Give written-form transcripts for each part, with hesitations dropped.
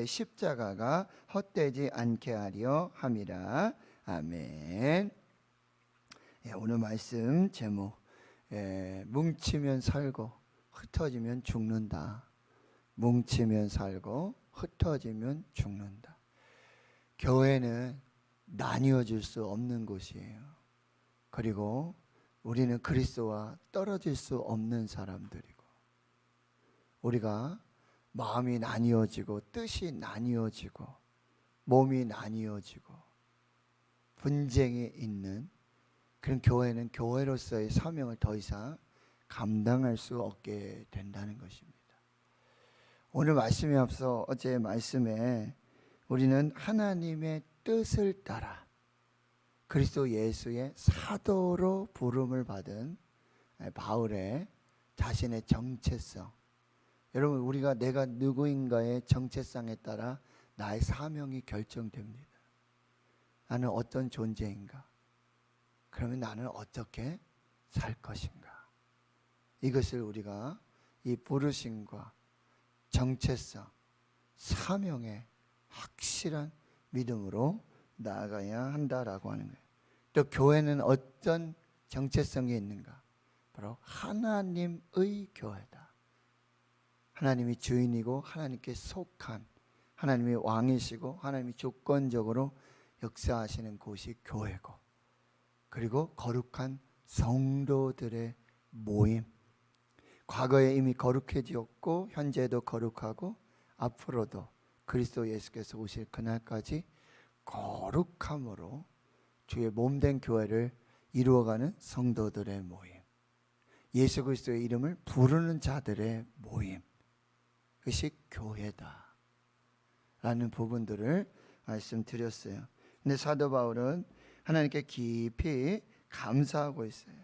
십자가가 헛되지 않게 하려 함이라. 아멘. 오늘 말씀 제목, 뭉치면 살고 흩어지면 죽는다. 뭉치면 살고 흩어지면 죽는다. 교회는 나뉘어질 수 없는 곳이에요. 그리고 우리는 그리스도와 떨어질 수 없는 사람들이고, 우리가 마음이 나뉘어지고 뜻이 나뉘어지고 몸이 나뉘어지고 분쟁이 있는 그런 교회는 교회로서의 사명을 더 이상 감당할 수 없게 된다는 것입니다. 오늘 말씀에 앞서 어제 말씀에 우리는 하나님의 뜻을 따라 그리스도 예수의 사도로 부름을 받은 바울의 자신의 정체성, 여러분, 우리가 내가 누구인가의 정체성에 따라 나의 사명이 결정됩니다. 나는 어떤 존재인가? 그러면 나는 어떻게 살 것인가? 이것을 우리가 이 부르심과 정체성, 사명의 확실한 믿음으로 나아가야 한다라고 하는 거예요. 또 교회는 어떤 정체성이 있는가? 바로 하나님의 교회다. 하나님이 주인이고 하나님께 속한, 하나님이 왕이시고 하나님이 주권적으로 역사하시는 곳이 교회고, 그리고 거룩한 성도들의 모임, 과거에 이미 거룩해지었고 현재도 거룩하고 앞으로도 그리스도 예수께서 오실 그날까지 거룩함으로 주의 몸된 교회를 이루어가는 성도들의 모임, 예수 그리스도의 이름을 부르는 자들의 모임, 그것이 교회다 라는 부분들을 말씀드렸어요. 근데 사도 바울은 하나님께 깊이 감사하고 있어요.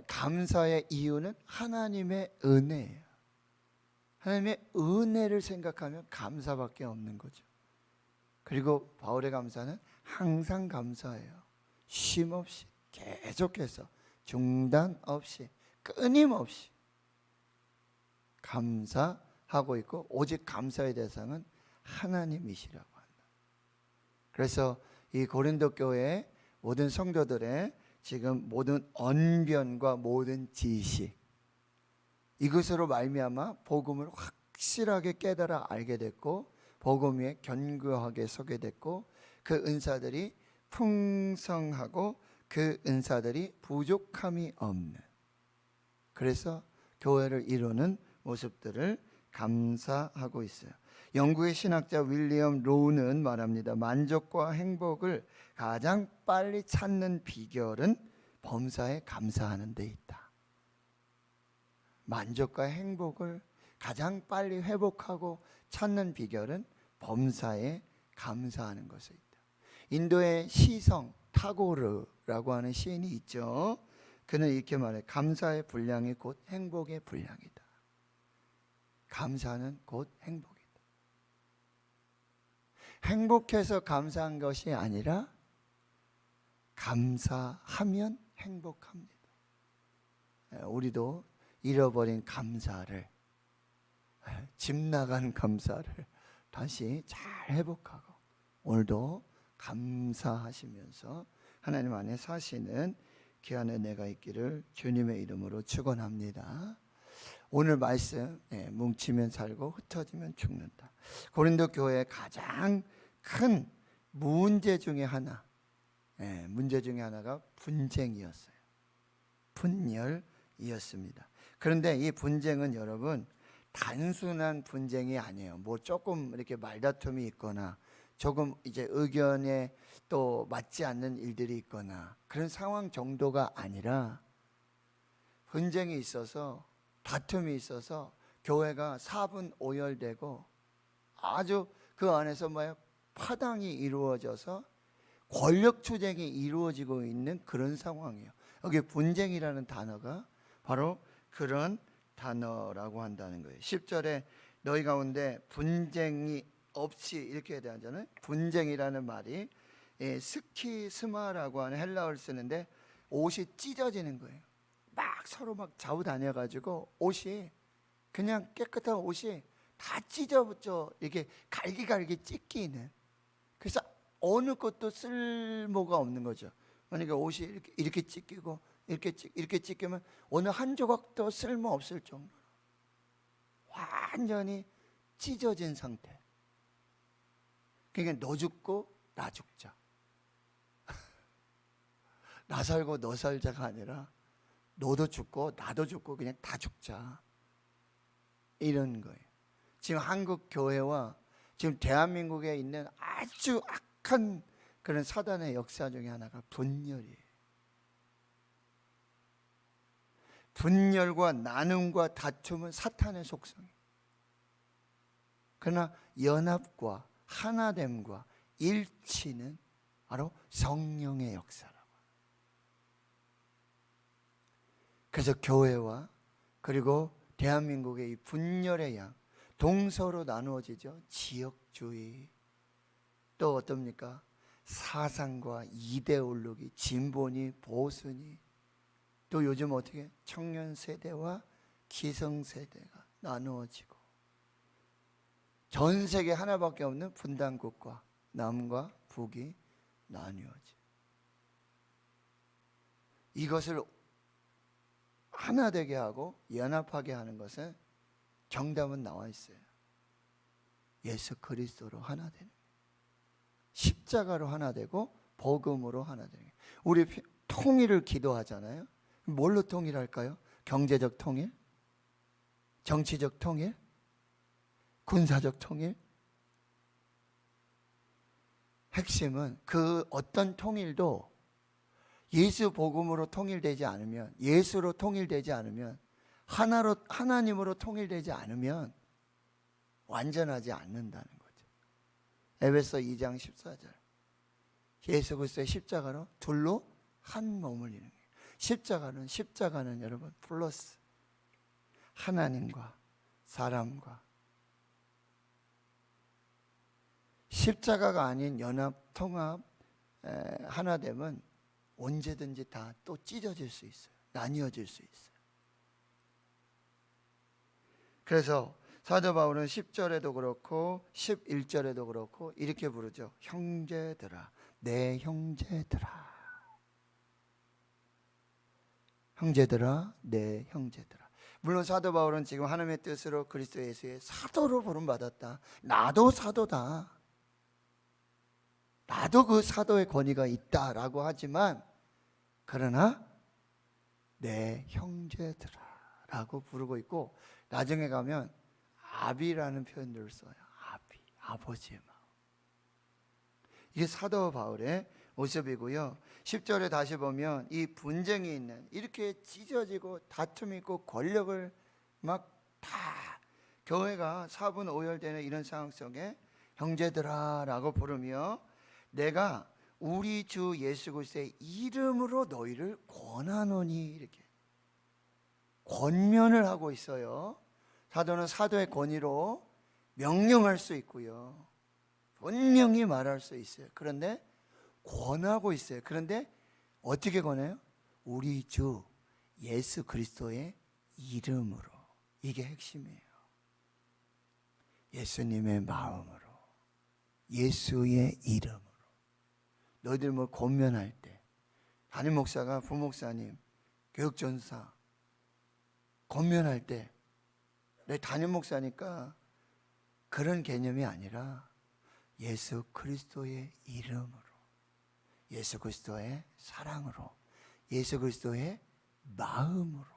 감사의 이유는 하나님의 은혜예요. 하나님의 은혜를 생각하면 감사밖에 없는 거죠. 그리고 바울의 감사는 항상 감사해요. 쉼없이 계속해서 중단 없이 끊임없이 감사하고 있고, 오직 감사의 대상은 하나님이시라고 한다. 그래서 이 고린도 교회의 모든 성도들의 지금 모든 언변과 모든 지식, 이것으로 말미암아 복음을 확실하게 깨달아 알게 됐고, 복음 위에 견고하게 서게 됐고, 그 은사들이 풍성하고 그 은사들이 부족함이 없는, 그래서 교회를 이루는 모습들을 감사하고 있어요. 영국의 신학자 윌리엄 로우는 말합니다. 만족과 행복을 가장 빨리 찾는 비결은 범사에 감사하는 데 있다. 만족과 행복을 가장 빨리 회복하고 찾는 비결은 범사에 감사하는 것에 있다. 인도의 시성 타고르라고 하는 시인이 있죠. 그는 이렇게 말해, 감사의 분량이 곧 행복의 분량이다. 감사는 곧 행복이다. 행복해서 감사한 것이 아니라 감사하면 행복합니다. 우리도 잃어버린 감사를, 집 나간 감사를 다시 잘 회복하고 오늘도 감사하시면서 하나님 안에 사시는 귀한 은혜가 있기를 주님의 이름으로 축원합니다. 오늘 말씀, 뭉치면 살고 흩어지면 죽는다. 고린도 교회의 가장 큰 문제 중에 하나, 문제 중에 하나가 분쟁이었어요. 분열이었습니다. 그런데 이 분쟁은 여러분 단순한 분쟁이 아니에요. 뭐 조금 이렇게 말다툼이 있거나 조금 이제 의견에 또 맞지 않는 일들이 있거나 그런 상황 정도가 아니라, 분쟁이 있어서, 다툼이 있어서 교회가 사분오열되고 아주 그 안에서 파당이 이루어져서 권력 투쟁이 이루어지고 있는 그런 상황이에요. 여기 분쟁이라는 단어가 바로 그런 단어라고 한다는 거예요. 10절에 너희 가운데 분쟁이 없이, 이렇게 해야 되잖아요. 분쟁이라는 말이 스키스마라고 하는 헬라어를 쓰는데 옷이 찢어지는 거예요. 막 서로 막 좌우 다녀가지고 옷이, 그냥 깨끗한 옷이 다 찢어져 이렇게 갈기갈기 찢기는. 그래서 어느 것도 쓸모가 없는 거죠. 그러니까 옷이 이렇게 찢기고 이렇게 찢기면 어느 한 조각도 쓸모 없을 정도로 완전히 찢어진 상태. 그러니까 너 죽고 나 죽자. 나 살고 너 살자가 아니라 너도 죽고 나도 죽고 그냥 다 죽자. 이런 거예요. 지금 한국 교회와 지금 대한민국에 있는 아주 악한 그런 사단의 역사 중에 하나가 분열이에요. 분열과 나눔과 다툼은 사탄의 속성이에요. 그러나 연합과 하나됨과 일치는 바로 성령의 역사라고. 그래서 교회와 그리고 대한민국의 이 분열의 양, 동서로 나누어지죠. 지역주의, 또 어떻습니까? 사상과 이데올로기, 진보니 보수니, 또 요즘 어떻게 청년 세대와 기성 세대가 나누어지고, 전 세계 하나밖에 없는 분단국가, 남과 북이 나뉘어지. 이것을 하나 되게 하고 연합하게 하는 것은 정답은 나와 있어요. 예수 그리스도로 하나 되는, 십자가로 하나 되고 복음으로 하나 되는. 우리 통일을 기도하잖아요. 뭘로 통일할까요? 경제적 통일? 정치적 통일? 군사적 통일? 핵심은 그 어떤 통일도 예수 복음으로 통일되지 않으면, 예수로 통일되지 않으면, 하나로, 하나님으로 통일되지 않으면 완전하지 않는다는 거죠. 에베소 2장 14절. 예수 그리스도의 십자가로 둘로 한 몸을 이루는 거예요. 십자가는 여러분 플러스 하나님과 사람과, 십자가가 아닌 연합, 통합, 하나됨은 언제든지 다 또 찢어질 수 있어요. 나뉘어질 수 있어요. 그래서 사도 바울은 10절에도 그렇고 11절에도 그렇고 이렇게 부르죠. 형제들아, 내 형제들아. 형제들아, 내 형제들아. 물론 사도 바울은 지금 하나님의 뜻으로 그리스도 예수의 사도로 부름받았다. 나도 사도다. 나도 그 사도의 권위가 있다라고 하지만, 그러나 내 형제들아 라고 부르고 있고, 나중에 가면 아비라는 표현들을 써요. 아비, 아버지의 마음. 이게 사도 바울의 모습이고요. 10절에 다시 보면 이 분쟁이 있는, 이렇게 찢어지고 다툼이 있고 권력을 막 다, 교회가 사분오열되는 이런 상황 속에 형제들아 라고 부르며, 내가 우리 주 예수 그리스도의 이름으로 너희를 권하노니, 이렇게 권면을 하고 있어요. 사도는 사도의 권위로 명령할 수 있고요, 분명히 말할 수 있어요. 그런데 권하고 있어요. 그런데 어떻게 권해요? 우리 주 예수 그리스도의 이름으로. 이게 핵심이에요. 예수님의 마음으로, 예수의 이름으로. 너희들 뭐 권면할 때, 담임 목사가 부목사님, 교육전사 권면할 때, 내 담임 목사니까 그런 개념이 아니라 예수 그리스도의 이름으로, 예수 그리스도의 사랑으로, 예수 그리스도의 마음으로.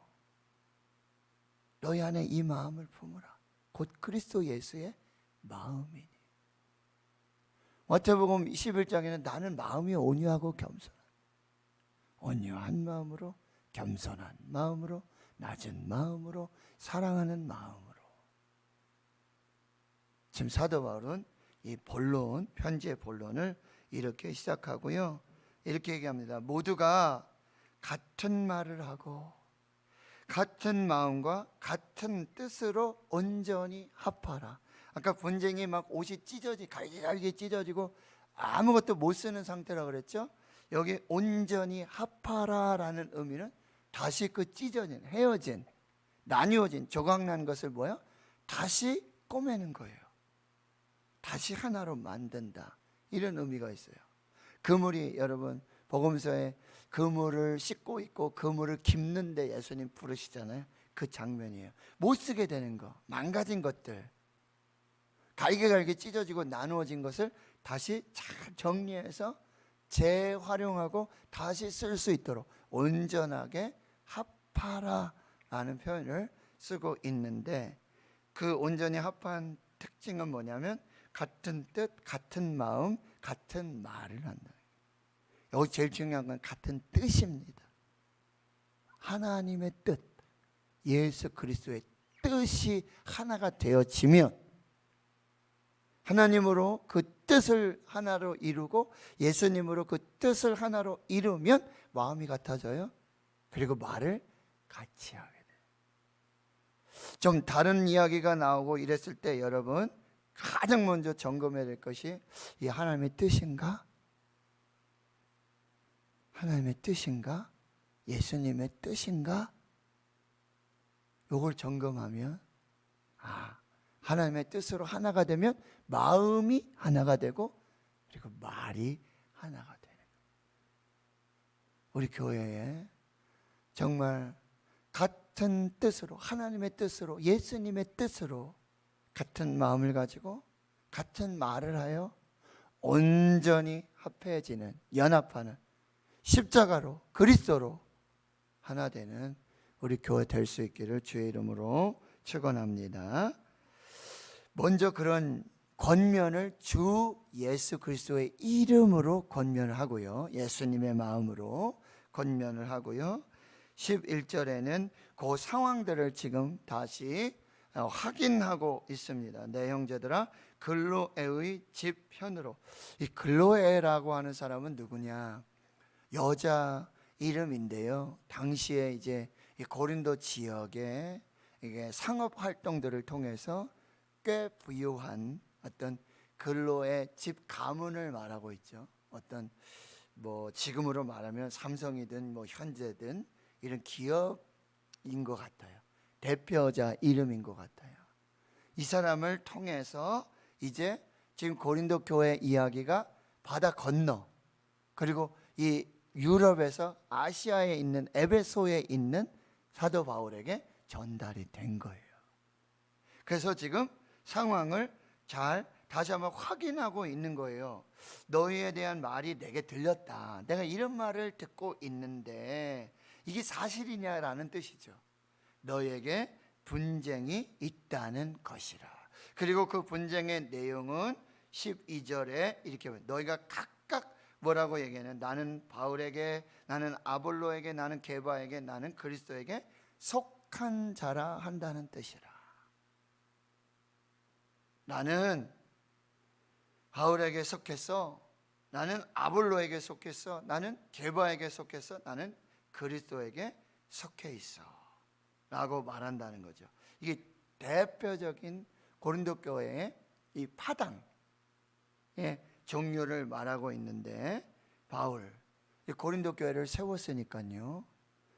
너희 안에 이 마음을 품으라. 곧 그리스도 예수의 마음이니. 마태복음 21장에는 나는 마음이 온유하고 겸손한, 온유한 마음으로, 겸손한 마음으로, 낮은 마음으로, 사랑하는 마음으로. 지금 사도 바울은 이 본론, 편지의 본론을 이렇게 시작하고요, 이렇게 얘기합니다. 모두가 같은 말을 하고 같은 마음과 같은 뜻으로 온전히 합하라. 아까 분쟁이 막 옷이 갈기갈기 찢어지고 아무것도 못 쓰는 상태라고 그랬죠. 여기 온전히 합하라라는 의미는 다시 그 찢어진, 헤어진, 나뉘어진, 조각난 것을 뭐야? 다시 꼬매는 거예요. 다시 하나로 만든다. 이런 의미가 있어요. 그물이 여러분 복음서에 그물을 씻고 있고 그물을 깁는데 예수님 부르시잖아요. 그 장면이에요. 못 쓰게 되는 거, 망가진 것들, 갈게갈게 찢어지고 나누어진 것을 다시 잘 정리해서 재활용하고 다시 쓸 수 있도록 온전하게 합하라라는 표현을 쓰고 있는데, 그 온전히 합한 특징은 뭐냐면 같은 뜻, 같은 마음, 같은 말을 한다. 여기 제일 중요한 건 같은 뜻입니다. 하나님의 뜻, 예수 그리스도의 뜻이 하나가 되어지면, 하나님으로 그 뜻을 하나로 이루고 예수님으로 그 뜻을 하나로 이루면 마음이 같아져요. 그리고 말을 같이 하게 돼요. 좀 다른 이야기가 나오고 이랬을 때 여러분 가장 먼저 점검해야 될 것이 이 하나님의 뜻인가? 하나님의 뜻인가? 예수님의 뜻인가? 요걸 점검하면 하나님의 뜻으로 하나가 되면 마음이 하나가 되고 그리고 말이 하나가 되는 거예요. 우리 교회에 정말 같은 뜻으로, 하나님의 뜻으로, 예수님의 뜻으로 같은 마음을 가지고 같은 말을 하여 온전히 합해지는, 연합하는, 십자가로 그리스도로 하나 되는 우리 교회 될 수 있기를 주의 이름으로 축원합니다. 먼저 그런 권면을 주 예수 그리스도의 이름으로 권면을 하고요, 예수님의 마음으로 권면을 하고요. 11절에는 그 상황들을 지금 다시 확인하고 있습니다. 내 형제들아 글로에의 집 편으로. 이 글로에라고 하는 사람은 누구냐? 여자 이름인데요. 당시에 이제 이 고린도 지역에 이게 상업 활동들을 통해서 꽤 부유한 어떤 근로의 집 가문을 말하고 있죠. 어떤 뭐 지금으로 말하면 삼성이든 뭐 현재든 이런 기업인 것 같아요. 대표자 이름인 것 같아요. 이 사람을 통해서 이제 지금 고린도 교회 이야기가 바다 건너, 그리고 이 유럽에서 아시아에 있는 에베소에 있는 사도 바울에게 전달이 된 거예요. 그래서 지금 상황을 잘 다시 한번 확인하고 있는 거예요. 너희에 대한 말이 내게 들렸다. 내가 이런 말을 듣고 있는데 이게 사실이냐라는 뜻이죠. 너희에게 분쟁이 있다는 것이라. 그리고 그 분쟁의 내용은 12절에 이렇게 너희가 각각 뭐라고 얘기하냐? 나는 바울에게, 나는 아볼로에게, 나는 게바에게, 나는 그리스도에게 속한 자라 한다는 뜻이라. 나는 바울에게 속했어, 나는 아볼로에게 속했어, 나는 게바에게 속했어, 나는 그리스도에게 속해 있어 라고 말한다는 거죠. 이게 대표적인 고린도 교회의 이 파당의 종류를 말하고 있는데, 바울 고린도 교회를 세웠으니까요,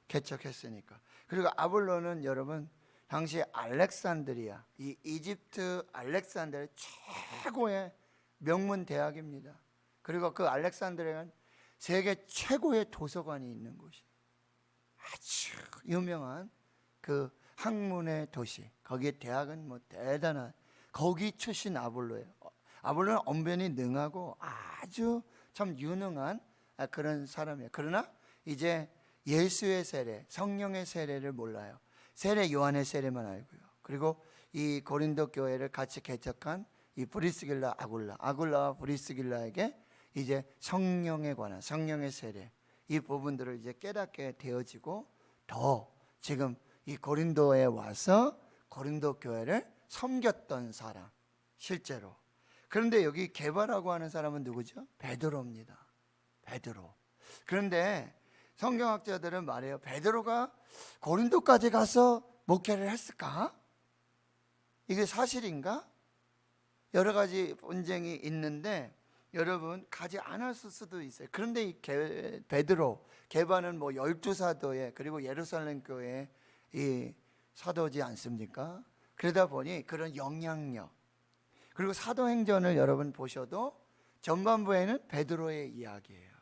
개척했으니까. 그리고 아볼로는 여러분 당시 알렉산드리아, 이 이집트 알렉산드리아 최고의 명문 대학입니다. 그리고 그 알렉산드리아는 세계 최고의 도서관이 있는 곳이, 아주 유명한 그 학문의 도시, 거기에 대학은 뭐 대단한, 거기 출신 아볼로예요. 아볼로는 언변이 능하고 아주 참 유능한 그런 사람이에요. 그러나 이제 예수의 세례, 성령의 세례를 몰라요. 세례 요한의 세례만 알고요. 그리고 이 고린도 교회를 같이 개척한 이 브리스길라, 아굴라와 브리스길라에게 이제 성령에 관한, 성령의 세례, 이 부분들을 이제 깨닫게 되어지고, 더 지금 이 고린도에 와서 고린도 교회를 섬겼던 사람, 실제로. 그런데 여기 게바라고 하는 사람은 누구죠? 베드로입니다. 베드로. 그런데 성경학자들은 말해요. 베드로가 고린도까지 가서 목회를 했을까? 이게 사실인가? 여러 가지 분쟁이 있는데 여러분 가지 않았을 수도 있어요. 그런데 이 베드로, 게바는 뭐 12사도에, 그리고 예루살렘 교회 이 사도지 않습니까? 그러다 보니 그런 영향력, 그리고 사도행전을 여러분 보셔도 전반부에는 베드로의 이야기예요.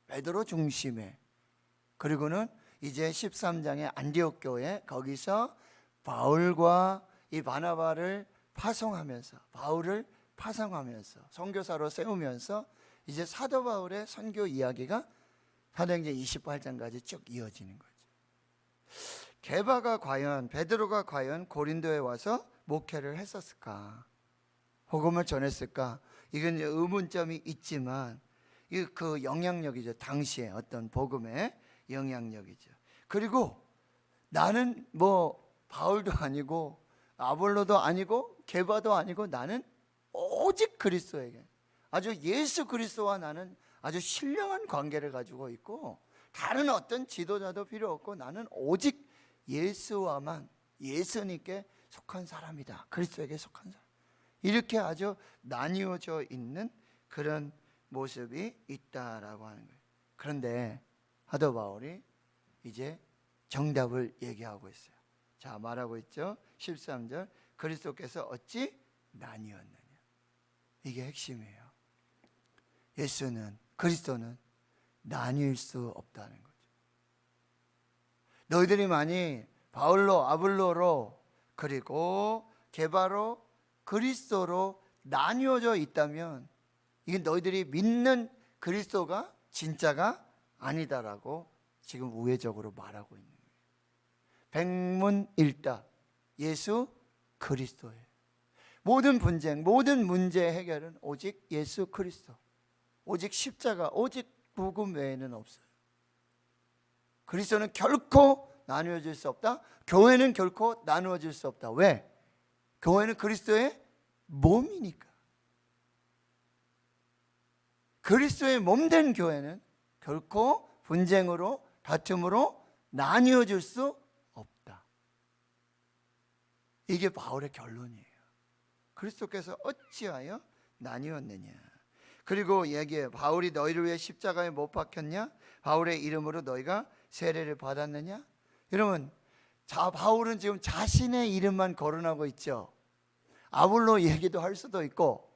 베드로 중심에. 그리고는 이제 13장의 안디옥 교회, 거기서 바울과 이 바나바를 파송하면서, 바울을 파송하면서 선교사로 세우면서 이제 사도 바울의 선교 이야기가 사도행전 28장까지 쭉 이어지는 거죠. 베드로가 과연 고린도에 와서 목회를 했었을까? 복음을 전했을까? 이건 이제 의문점이 있지만 그 영향력이죠. 당시에 어떤 복음의 영향력이죠. 그리고 나는 뭐 바울도 아니고 아볼로도 아니고 게바도 아니고 나는 오직 그리스도에게, 아주 예수 그리스도와 나는 아주 신령한 관계를 가지고 있고 다른 어떤 지도자도 필요 없고 나는 오직 예수와만, 예수님께 속한 사람이다. 그리스도에게 속한 사람. 이렇게 아주 나뉘어져 있는 그런 모습이 있다라고 하는 거예요. 그런데 사도 바울이 이제 정답을 얘기하고 있어요. 자, 말하고 있죠. 13절, 그리스도께서 어찌 나뉘었느냐. 이게 핵심이에요. 예수는, 그리스도는 나뉠 수 없다는 거죠. 너희들이 많이 바울로, 아볼로로, 그리고 게바로, 그리스도로 나뉘어져 있다면 이게 너희들이 믿는 그리스도가 진짜가 아니다라고 지금 우회적으로 말하고 있는 거예요. 백문일답, 예수 그리스도예요. 모든 분쟁, 모든 문제 해결은 오직 예수 그리스도, 오직 십자가, 오직 복음 외에는 없어요. 그리스도는 결코 나누어질 수 없다. 교회는 결코 나누어질 수 없다. 왜? 교회는 그리스도의 몸이니까. 그리스도의 몸된 교회는 결코 분쟁으로, 다툼으로 나뉘어질 수 없다. 이게 바울의 결론이에요. 그리스도께서 어찌하여 나뉘었느냐. 그리고 얘기해요. 바울이 너희를 위해 십자가에 못 박혔냐? 바울의 이름으로 너희가 세례를 받았느냐? 여러분, 바울은 지금 자신의 이름만 거론하고 있죠. 아볼로 얘기도 할 수도 있고,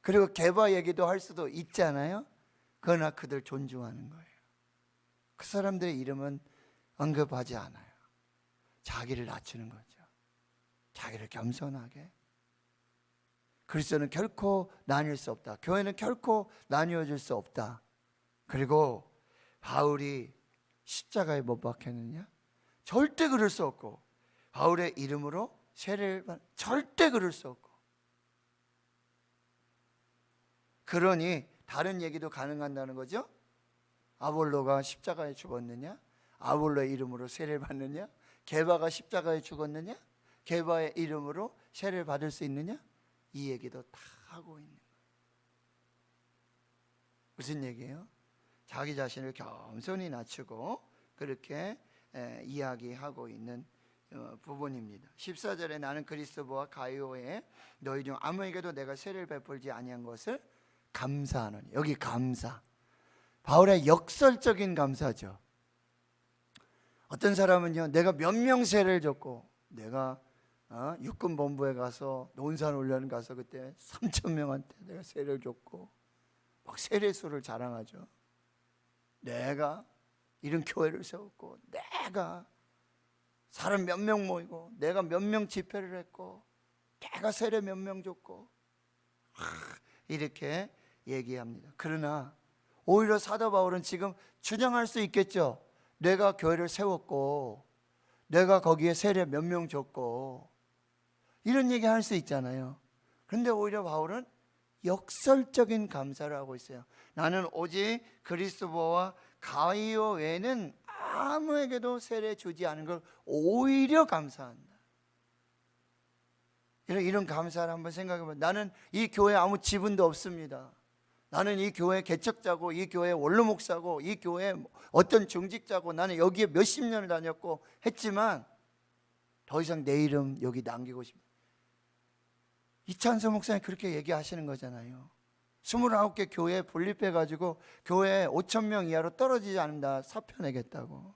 그리고 게바 얘기도 할 수도 있잖아요. 그러나 그들 존중하는 거예요. 그 사람들의 이름은 언급하지 않아요. 자기를 낮추는 거죠. 자기를 겸손하게. 그리스도는 결코 나뉠 수 없다. 교회는 결코 나뉘어질 수 없다. 그리고 바울이 십자가에 못 박혔느냐? 절대 그럴 수 없고, 바울의 이름으로 세례를 절대 그럴 수 없고. 그러니 다른 얘기도 가능한다는 거죠. 아볼로가 십자가에 죽었느냐? 아볼로의 이름으로 세례를 받느냐? 게바가 십자가에 죽었느냐? 게바의 이름으로 세례를 받을 수 있느냐? 이 얘기도 다 하고 있는 거예요. 무슨 얘기예요? 자기 자신을 겸손히 낮추고 그렇게 이야기하고 있는 부분입니다. 14절에 나는 그리스도와 가이오에 너희 중 아무에게도 내가 세례를 베풀지 아니한 것을 감사하노니. 여기 감사, 바울의 역설적인 감사죠. 어떤 사람은요, 내가 몇 명 세례를 줬고, 내가 육군 본부에 가서 논산훈련 가서 그때 3,000명한테 내가 세례를 줬고, 막 세례수를 자랑하죠. 내가 이런 교회를 세웠고, 내가 사람 몇 명 모이고, 내가 몇 명 집회를 했고, 내가 세례 몇 명 줬고, 이렇게 얘기합니다. 그러나 오히려 사도 바울은 지금 주장할 수 있겠죠. 내가 교회를 세웠고, 내가 거기에 세례 몇 명 줬고, 이런 얘기 할 수 있잖아요. 그런데 오히려 바울은 역설적인 감사를 하고 있어요. 나는 오직 그리스도와 가이오 외에는 아무에게도 세례 주지 않은 걸 오히려 감사한다. 이런 감사를 한번 생각해 보면, 나는 이 교회에 아무 지분도 없습니다. 나는 이 교회 개척자고, 이 교회 원로 목사고, 이 교회 어떤 중직자고, 나는 여기에 몇십 년을 다녔고 했지만 더 이상 내 이름 여기 남기고 싶다. 이찬수 목사님 그렇게 얘기하시는 거잖아요. 29개 교회 분립해가지고 교회 5,000명 이하로 떨어지지 않는다 사표 내겠다고.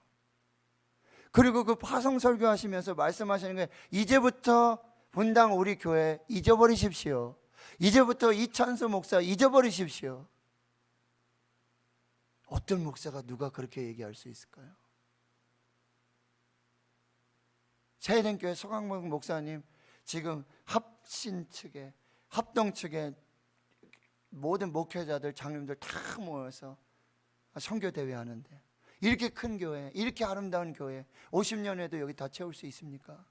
그리고 그 파송 설교하시면서 말씀하시는 게, 이제부터 분당 우리 교회 잊어버리십시오. 이제부터 이찬수 목사 잊어버리십시오. 어떤 목사가 누가 그렇게 얘기할 수 있을까요? 세den교회 소강목 목사님 지금 합신 측에, 합동 측에 모든 목회자들, 장님들 다 모여서 선교 대회 하는데, 이렇게 큰 교회, 이렇게 아름다운 교회 50년에도 여기 다 채울 수 있습니까?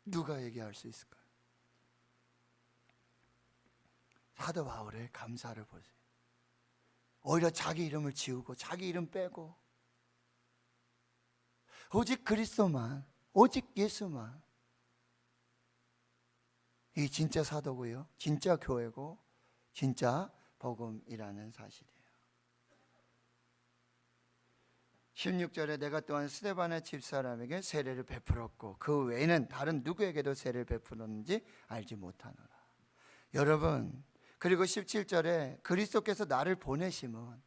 누가 얘기할 수 있을까요? 사도 바울의 감사를 보세요. 오히려 자기 이름을 지우고 자기 이름 빼고 오직 그리스도만, 오직 예수만, 이 진짜 사도고요, 진짜 교회고 진짜 복음이라는 사실이에요. 16절에 내가 또한 스데반의 집사람에게 세례를 베풀었고 그 외에는 다른 누구에게도 세례를 베풀었는지 알지 못하노라. 여러분, 그리고 17절에 그리스도께서 나를 보내심은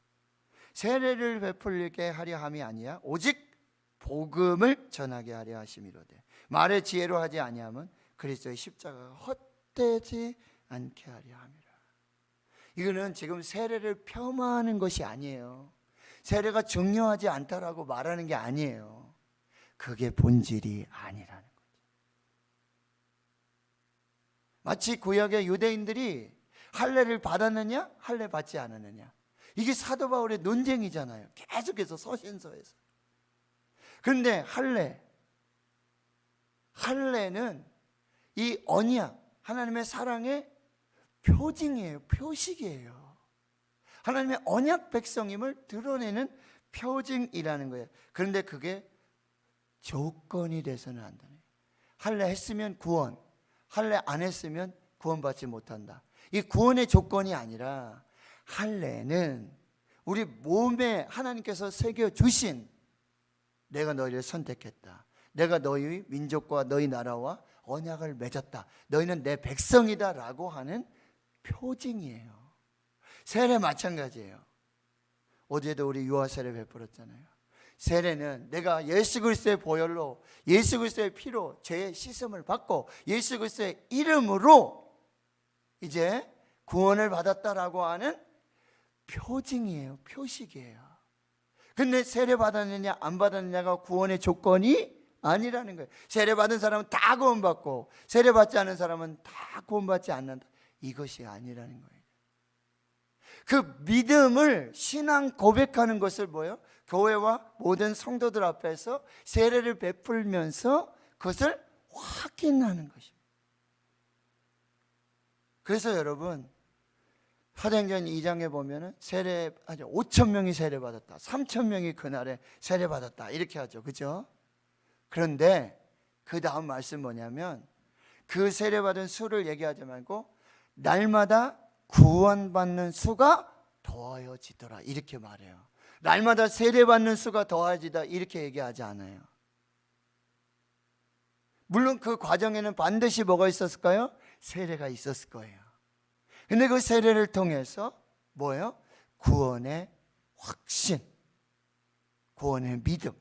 세례를 베풀게 하려 함이 아니야 오직 복음을 전하게 하려 하심이로되 말의 지혜로 하지 아니함은 그리스도의 십자가가 헛되지 않게 하려 함이라. 이거는 지금 세례를 폄하하는 것이 아니에요. 세례가 중요하지 않다라고 말하는 게 아니에요. 그게 본질이 아니라는 거죠. 마치 구약의 유대인들이 할례를 받았느냐 할례 받지 않았느냐, 이게 사도 바울의 논쟁이잖아요. 계속해서 서신서에서. 그런데 할례는 이 언약, 하나님의 사랑의 표징이에요. 표식이에요. 하나님의 언약 백성임을 드러내는 표징이라는 거예요. 그런데 그게 조건이 돼서는 안 되네. 할례 했으면 구원, 할례 안 했으면 구원받지 못한다. 이 구원의 조건이 아니라 할례는 우리 몸에 하나님께서 새겨주신, 내가 너희를 선택했다, 내가 너희 민족과 너희 나라와 언약을 맺었다, 너희는 내 백성이다 라고 하는 표징이에요. 세례 마찬가지예요. 어제도 우리 유아 세례 베풀었잖아요. 세례는 내가 예수 그리스도의 보혈로, 예수 그리스도의 피로 죄의 씻음을 받고 예수 그리스도의 이름으로 이제 구원을 받았다라고 하는 표징이에요. 표식이에요. 근데 세례 받았느냐 안 받았느냐가 구원의 조건이 아니라는 거예요. 세례 받은 사람은 다 구원받고 세례 받지 않은 사람은 다 구원받지 않는다, 이것이 아니라는 거예요. 그 믿음을, 신앙 고백하는 것을 뭐예요? 교회와 모든 성도들 앞에서 세례를 베풀면서 그것을 확인하는 것입니다. 그래서 여러분, 사도행전 2장에 보면은 세례 5,000명이 세례 받았다, 3,000명이 그날에 세례 받았다 이렇게 하죠. 그죠? 그런데 그 다음 말씀 뭐냐면, 그 세례 받은 수를 얘기하지 말고 날마다 구원받는 수가 더하여지더라 이렇게 말해요. 날마다 세례받는 수가 더하여지다 이렇게 얘기하지 않아요. 물론 그 과정에는 반드시 뭐가 있었을까요? 세례가 있었을 거예요. 근데 그 세례를 통해서 뭐예요? 구원의 확신, 구원의 믿음,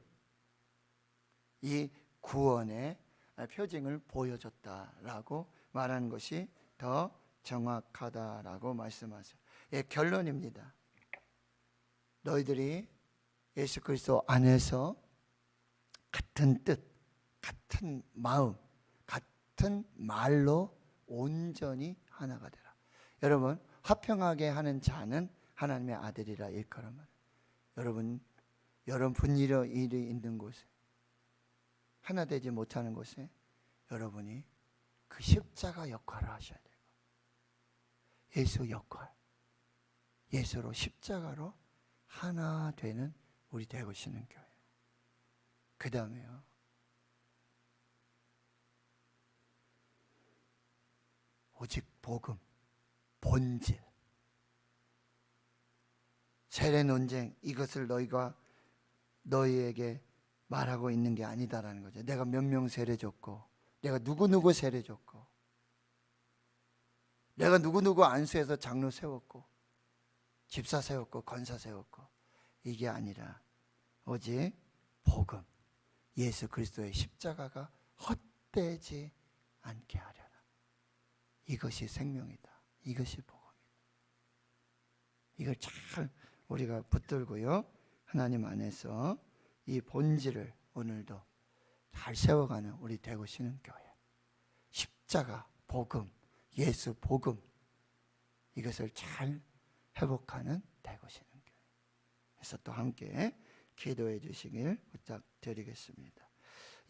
이 구원의 표징을 보여줬다라고 말하는 것이 더 정확하다라고 말씀하세요. 예, 결론입니다. 너희들이 예수 그리스도 안에서 같은 뜻, 같은 마음, 같은 말로 온전히 하나가 되라. 여러분, 화평하게 하는 자는 하나님의 아들이라 일컬어만. 여러분 분일이 있는 곳에, 하나 되지 못하는 곳에 여러분이 그 십자가 역할을 하셔야 돼요. 예수 역할, 예수로 십자가로 하나 되는 우리 되고시는 교회. 그 다음에요, 오직 복음, 본질. 세례 논쟁, 이것을 너희에게 말하고 있는 게 아니다라는 거죠. 내가 몇 명 세례 줬고, 내가 누구누구 세례 줬고, 내가 누구누구 안수해서 장로 세웠고, 집사 세웠고, 권사 세웠고, 이게 아니라 오직 복음, 예수 그리스도의 십자가가 헛되지 않게 하려라. 이것이 생명이다. 이것이 복음이다. 이걸 잘 우리가 붙들고요, 하나님 안에서 이 본질을 오늘도 잘 세워가는 우리 대구 신흥교회, 십자가 복음, 예수 복음, 이것을 잘 회복하는 대구 신흥교회. 그래서 또 함께 기도해 주시길 부탁드리겠습니다.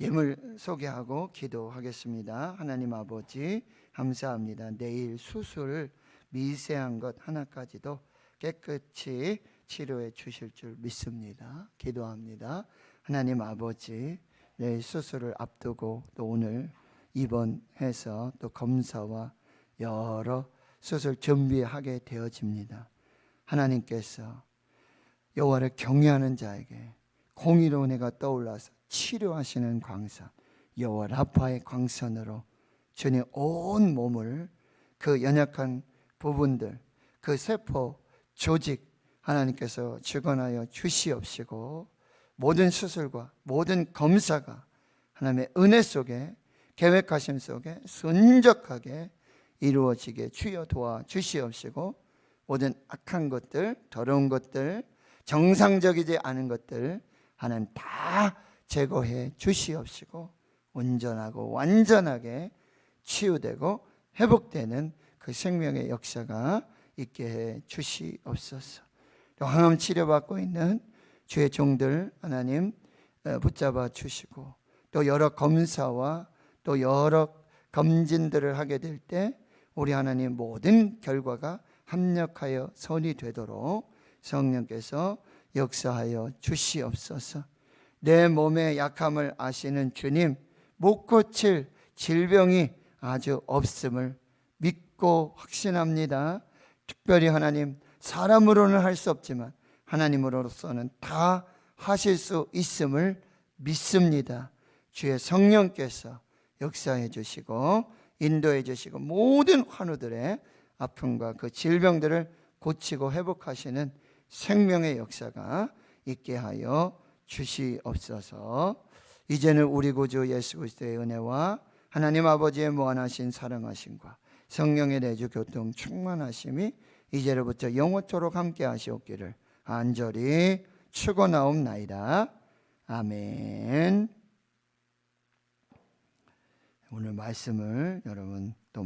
예물 소개하고 기도하겠습니다. 하나님 아버지, 감사합니다. 내일 수술 미세한 것 하나까지도 깨끗이 치료해 주실 줄 믿습니다. 기도합니다. 하나님 아버지, 내일 수술을 앞두고 또 오늘 입원해서 또 검사와 여러 수술 준비하게 되어집니다. 하나님께서 여호와를 경외하는 자에게 공의로운 해가 떠올라서 치료하시는 광선, 여호와 라파의 광선으로 주님 온 몸을, 그 연약한 부분들, 그 세포, 조직 하나님께서 주관하여 주시옵시고, 모든 수술과 모든 검사가 하나님의 은혜 속에, 계획하심 속에 순적하게 이루어지게 주여 도와 주시옵시고, 모든 악한 것들, 더러운 것들, 정상적이지 않은 것들 하나님 다 제거해 주시옵시고, 온전하고 완전하게 치유되고 회복되는 그 생명의 역사가 있게 해 주시옵소서. 항암 치료받고 있는 주의 종들 하나님 붙잡아 주시고, 또 여러 검사와 또 여러 검진들을 하게 될 때 우리 하나님 모든 결과가 합력하여 선이 되도록 성령께서 역사하여 주시옵소서. 내 몸의 약함을 아시는 주님, 못 고칠 질병이 아주 없음을 믿고 확신합니다. 특별히 하나님, 사람으로는 할 수 없지만 하나님으로서는 다 하실 수 있음을 믿습니다. 주의 성령께서 역사해 주시고 인도해 주시고, 모든 환우들의 아픔과 그 질병들을 고치고 회복하시는 생명의 역사가 있게 하여 주시옵소서. 이제는 우리 구주 예수 그리스도의 은혜와 하나님 아버지의 무한하신 사랑하심과 성령의 내주 교통 충만하심이 이제로부터 영원토록 함께 하시옵기를 간절히 축원하옵나이다. 아멘. 오늘 말씀을 여러분 또